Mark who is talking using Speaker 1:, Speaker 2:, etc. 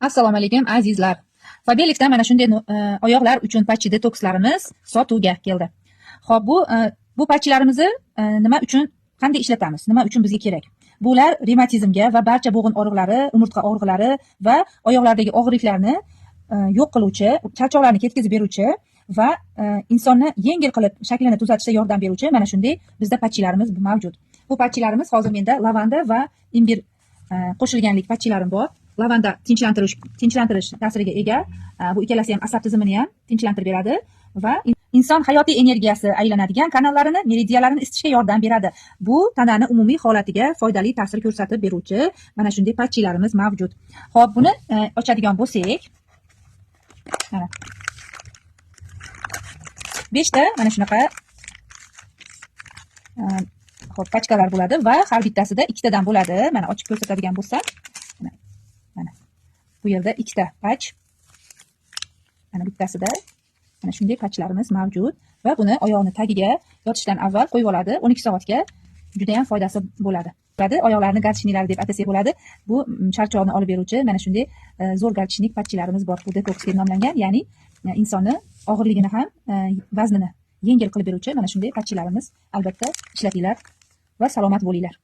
Speaker 1: Assalomu alaykum azizlar. Fabelikda mana shunday oyoqlar uchun patchi detokslarimiz sotuvga keldi. Xo'p, bu patchilarimizni nima uchun, qanday ishlatamiz? Nima uchun bizga kerak? Bular revmatizmga va barcha bo'g'in og'riqlari, umurtqa og'riqlari va oyoqlardagi og'riqlarni yo'q qiluvchi, charchoqlarni ketkazib beruvchi va insonni yengil qilib shaklini tuzatishga yordam beruvchi mana shunday bizda patchilarimiz mavjud. Bu patchilarimiz hozir menda lavanda va imbir qo'shilganlik patchilarim bor. Lavanda tinchlantirish ta'siriga ega. Bu ikkalasi ham asab tizimini ham tinchlantirib beradi va inson hayotiy energiyasi aylanadigan kanallarini, meridianlarini isitishga yordam beradi. Bu tanani umumiy holatiga foydali ta'sir ko'rsatib beruvchi mana shunday patchilarimiz mavjud. Xo'p, buni ochadigan bo'lsak, mana 5 ta mana shunaqa xo'p pachkalar bo'ladi va har bittasida 2 tadan bo'ladi. Mana ochib ko'rsatadigan bo'lsam, mana bu yerda 2 ta patch, mana bittasida mana shunday patchlarimiz mavjud va buni oyoqni tagiga yotishdan avval qo'yib oladi. 12 soatga juda ham foydasi bo'ladi. Oyoqlarni garchniklari deb atasak bo'ladi. Bu charchoqni olib beruvchi mana shunday zo'r garchnik patchilarimiz bor. Bu detoks deb nomlangan, ya'ni insonni og'irligini ham vaznini yengil qilib beruvchi mana shunday patchilarimiz. Albatta ishlatinglar va salomat bo'linglar.